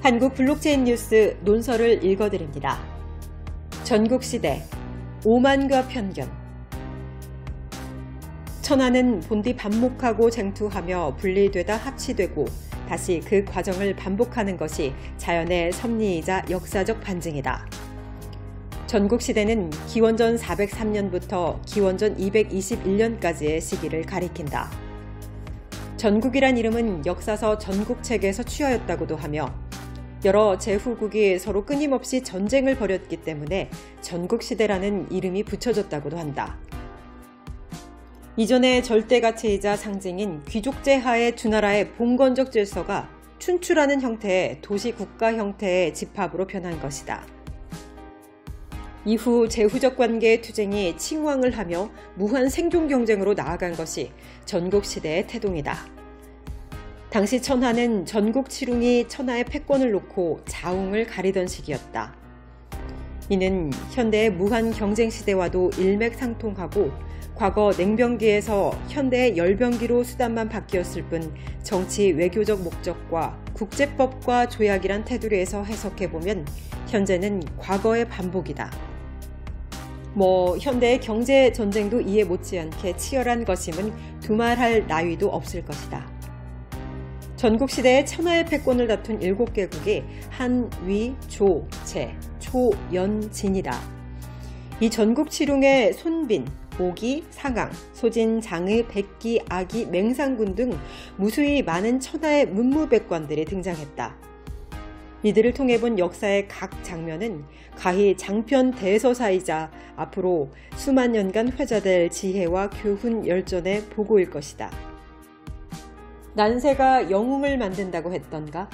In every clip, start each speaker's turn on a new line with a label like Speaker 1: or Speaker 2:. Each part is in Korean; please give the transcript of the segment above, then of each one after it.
Speaker 1: 한국 블록체인 뉴스 논설을 읽어드립니다. 전국시대 오만과 편견. 천하는 본디 반목하고 쟁투하며 분리되다 합치되고 다시 그 과정을 반복하는 것이 자연의 섭리이자 역사적 반증이다. 전국시대는 기원전 403년부터 기원전 221년까지의 시기를 가리킨다. 전국이란 이름은 역사서 전국책에서 취하였다고도 하며 여러 제후국이 서로 끊임없이 전쟁을 벌였기 때문에 전국시대라는 이름이 붙여졌다고도 한다. 이전의 절대가치이자 상징인 귀족제 하의 두 나라의 봉건적 질서가 춘추라는 형태의 도시국가 형태의 집합으로 변한 것이다. 이후 제후적 관계의 투쟁이 칭왕을 하며 무한 생존 경쟁으로 나아간 것이 전국시대의 태동이다. 당시 천하는 전국 칠웅이 천하의 패권을 놓고 자웅을 가리던 시기였다. 이는 현대의 무한 경쟁 시대와도 일맥상통하고 과거 냉병기에서 현대의 열병기로 수단만 바뀌었을 뿐 정치 외교적 목적과 국제법과 조약이란 테두리에서 해석해보면 현재는 과거의 반복이다. 현대의 경제 전쟁도 이에 못지않게 치열한 것임은 두말할 나위도 없을 것이다. 전국시대의 천하의 패권을 다툰 7개국이 한, 위, 조, 제, 초, 연, 진이다. 이 전국 칠웅의 손빈, 오기, 상왕, 소진, 장의, 백기, 아기, 맹상군 등 무수히 많은 천하의 문무백관들이 등장했다. 이들을 통해 본 역사의 각 장면은 가히 장편 대서사이자 앞으로 수만 년간 회자될 지혜와 교훈 열전의 보고일 것이다. 난세가 영웅을 만든다고 했던가?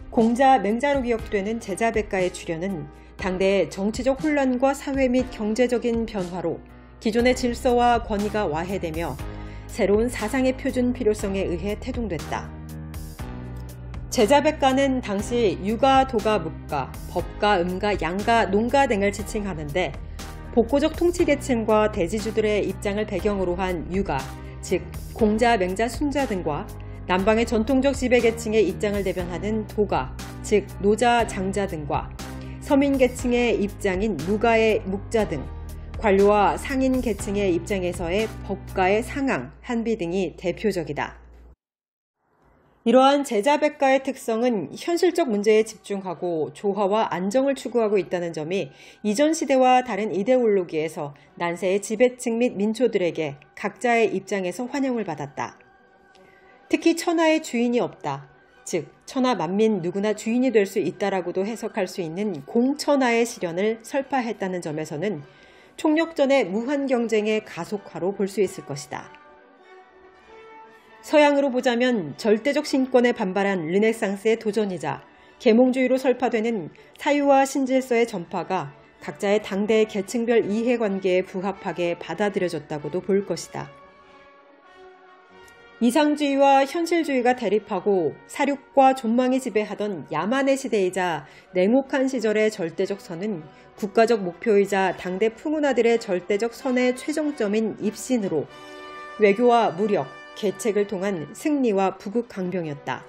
Speaker 1: 공자 맹자로 기억되는 제자백가의 출현은 당대의 정치적 혼란과 사회 및 경제적인 변화로 기존의 질서와 권위가 와해되며 새로운 사상의 표준 필요성에 의해 태동됐다. 제자백가는 당시 유가, 도가, 묵가, 법가, 음가, 양가, 농가 등을 지칭하는데 복고적 통치계층과 대지주들의 입장을 배경으로 한 유가, 즉 공자, 맹자, 순자 등과 남방의 전통적 지배계층의 입장을 대변하는 도가, 즉 노자, 장자 등과 서민계층의 입장인 무가의 묵자 등 관료와 상인계층의 입장에서의 법가의 상왕, 한비 등이 대표적이다. 이러한 제자백가의 특성은 현실적 문제에 집중하고 조화와 안정을 추구하고 있다는 점이 이전 시대와 다른 이데올로기에서 난세의 지배층 및 민초들에게 각자의 입장에서 환영을 받았다. 특히 천하의 주인이 없다. 즉 천하 만민 누구나 주인이 될 수 있다라고도 해석할 수 있는 공천하의 실현을 설파했다는 점에서는 총력전의 무한 경쟁의 가속화로 볼 수 있을 것이다. 서양으로 보자면 절대적 신권에 반발한 르네상스의 도전이자 계몽주의로 설파되는 사유와 신질서의 전파가 각자의 당대의 계층별 이해관계에 부합하게 받아들여졌다고도 볼 것이다. 이상주의와 현실주의가 대립하고 사륙과 존망이 지배하던 야만의 시대이자 냉혹한 시절의 절대적 선은 국가적 목표이자 당대 풍운아들의 절대적 선의 최종점인 입신으로 외교와 무력, 계책을 통한 승리와 부국 강병이었다.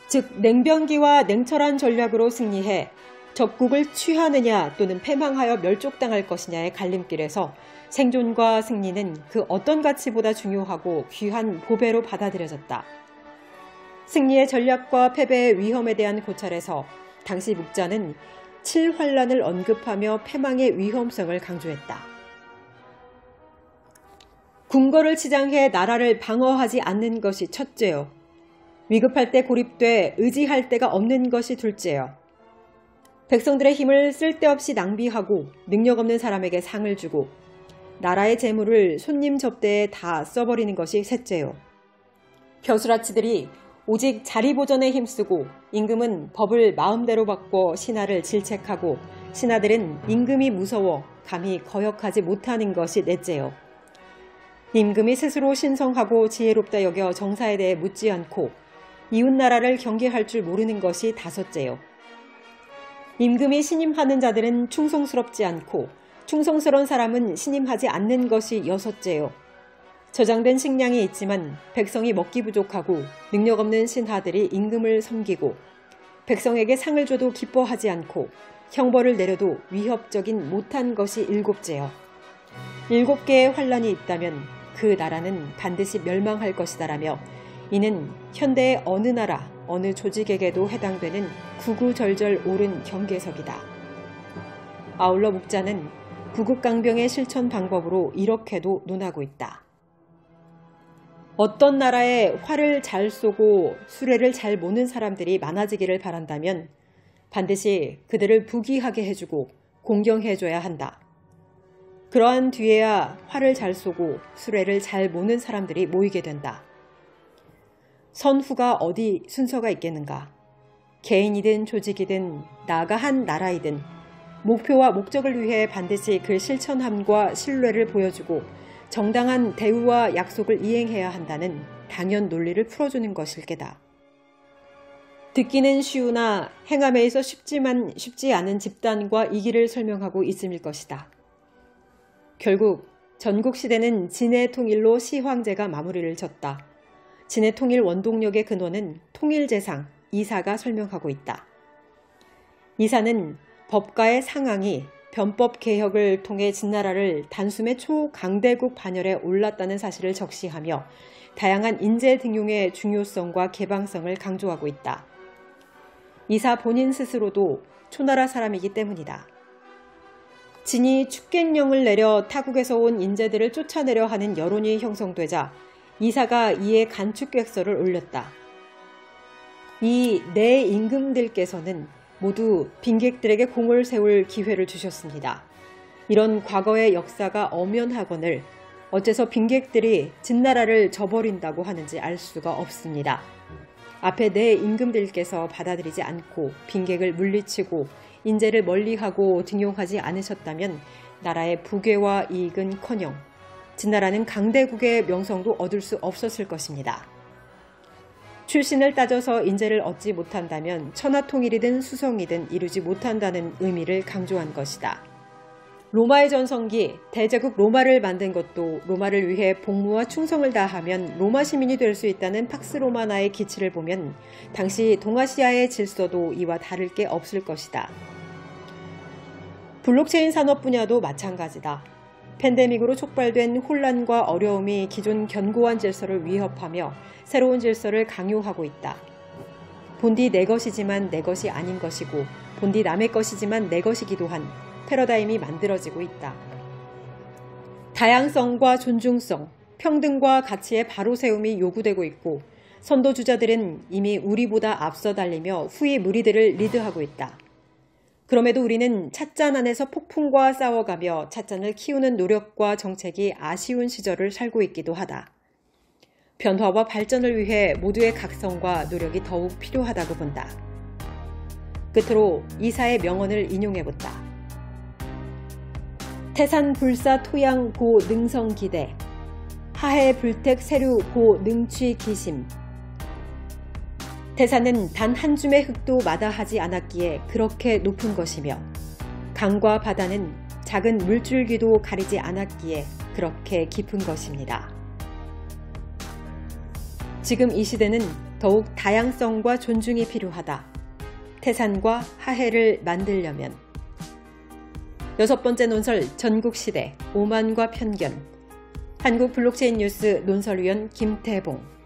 Speaker 1: 즉 냉병기와 냉철한 전략으로 승리해 적국을 취하느냐 또는 패망하여 멸족당할 것이냐의 갈림길에서 생존과 승리는 그 어떤 가치보다 중요하고 귀한 보배로 받아들여졌다. 승리의 전략과 패배의 위험에 대한 고찰에서 당시 묵자는 칠환란을 언급하며 패망의 위험성을 강조했다. 궁궐을 치장해 나라를 방어하지 않는 것이 첫째요. 위급할 때 고립돼 의지할 데가 없는 것이 둘째요. 백성들의 힘을 쓸데없이 낭비하고 능력 없는 사람에게 상을 주고 나라의 재물을 손님 접대에 다 써버리는 것이 셋째요. 벼슬아치들이 오직 자리 보전에 힘쓰고 임금은 법을 마음대로 바꿔 신하를 질책하고 신하들은 임금이 무서워 감히 거역하지 못하는 것이 넷째요. 임금이 스스로 신성하고 지혜롭다 여겨 정사에 대해 묻지 않고 이웃나라를 경계할 줄 모르는 것이 다섯째요. 임금이 신임하는 자들은 충성스럽지 않고 충성스러운 사람은 신임하지 않는 것이 여섯째요. 저장된 식량이 있지만 백성이 먹기 부족하고 능력 없는 신하들이 임금을 섬기고 백성에게 상을 줘도 기뻐하지 않고 형벌을 내려도 위협적인 못한 것이 7제요. 7개의 환란이 있다면 그 나라는 반드시 멸망할 것이다라며 이는 현대의 어느 나라, 어느 조직에게도 해당되는 구구절절 옳은 경계석이다. 아울러 목자는 구국강병의 실천 방법으로 이렇게도 논하고 있다. 어떤 나라에 활을 잘 쏘고 수레를 잘 모는 사람들이 많아지기를 바란다면 반드시 그들을 부귀하게 해주고 공경해줘야 한다. 그러한 뒤에야 활을 잘 쏘고 수레를 잘 모는 사람들이 모이게 된다. 선후가 어디 순서가 있겠는가? 개인이든 조직이든 나아가 한 나라이든 목표와 목적을 위해 반드시 그 실천함과 신뢰를 보여주고 정당한 대우와 약속을 이행해야 한다는 당연 논리를 풀어주는 것일 게다. 듣기는 쉬우나 행함에 있어 쉽지만 쉽지 않은 집단과 이기를 설명하고 있음일 것이다. 결국 전국시대는 진해 통일로 시황제가 마무리를 졌다. 진해 통일 원동력의 근원은 통일재상, 이사가 설명하고 있다. 이사는 법가의 상황이 변법 개혁을 통해 진나라를 단숨에 초강대국 반열에 올랐다는 사실을 적시하며 다양한 인재 등용의 중요성과 개방성을 강조하고 있다. 이사 본인 스스로도 초나라 사람이기 때문이다. 진이 축객령을 내려 타국에서 온 인재들을 쫓아내려 하는 여론이 형성되자 이사가 이에 간축객서를 올렸다. 이 내 임금들께서는 모두 빈객들에게 공을 세울 기회를 주셨습니다. 이런 과거의 역사가 엄연하거늘 어째서 빈객들이 진나라를 저버린다고 하는지 알 수가 없습니다. 앞에 내 임금들께서 받아들이지 않고 빈객을 물리치고 인재를 멀리하고 등용하지 않으셨다면 나라의 부귀와 이익은커녕 진나라는 강대국의 명성도 얻을 수 없었을 것입니다. 출신을 따져서 인재를 얻지 못한다면 천하통일이든 수성이든 이루지 못한다는 의미를 강조한 것이다. 로마의 전성기 대제국 로마를 만든 것도 로마를 위해 복무와 충성을 다하면 로마 시민이 될 수 있다는 팍스 로마나의 기치를 보면 당시 동아시아의 질서도 이와 다를 게 없을 것이다. 블록체인 산업 분야도 마찬가지다. 팬데믹으로 촉발된 혼란과 어려움이 기존 견고한 질서를 위협하며 새로운 질서를 강요하고 있다. 본디 내 것이지만 내 것이 아닌 것이고 본디 남의 것이지만 내 것이기도 한 패러다임이 만들어지고 있다. 다양성과 존중성, 평등과 가치의 바로 세움이 요구되고 있고 선도주자들은 이미 우리보다 앞서 달리며 후위 무리들을 리드하고 있다. 그럼에도 우리는 찻잔 안에서 폭풍과 싸워가며 찻잔을 키우는 노력과 정책이 아쉬운 시절을 살고 있기도 하다. 변화와 발전을 위해 모두의 각성과 노력이 더욱 필요하다고 본다. 끝으로 이사의 명언을 인용해본다. 태산 불사 토양 고 능성기대 하해 불택 세류 고 능취 기심. 태산은 단 한 줌의 흙도 마다하지 않았기에 그렇게 높은 것이며 강과 바다는 작은 물줄기도 가리지 않았기에 그렇게 깊은 것입니다. 지금 이 시대는 더욱 다양성과 존중이 필요하다. 태산과 하해를 만들려면. 6번째 논설 전국시대 오만과 편견. 한국 블록체인 뉴스 논설위원 김태봉.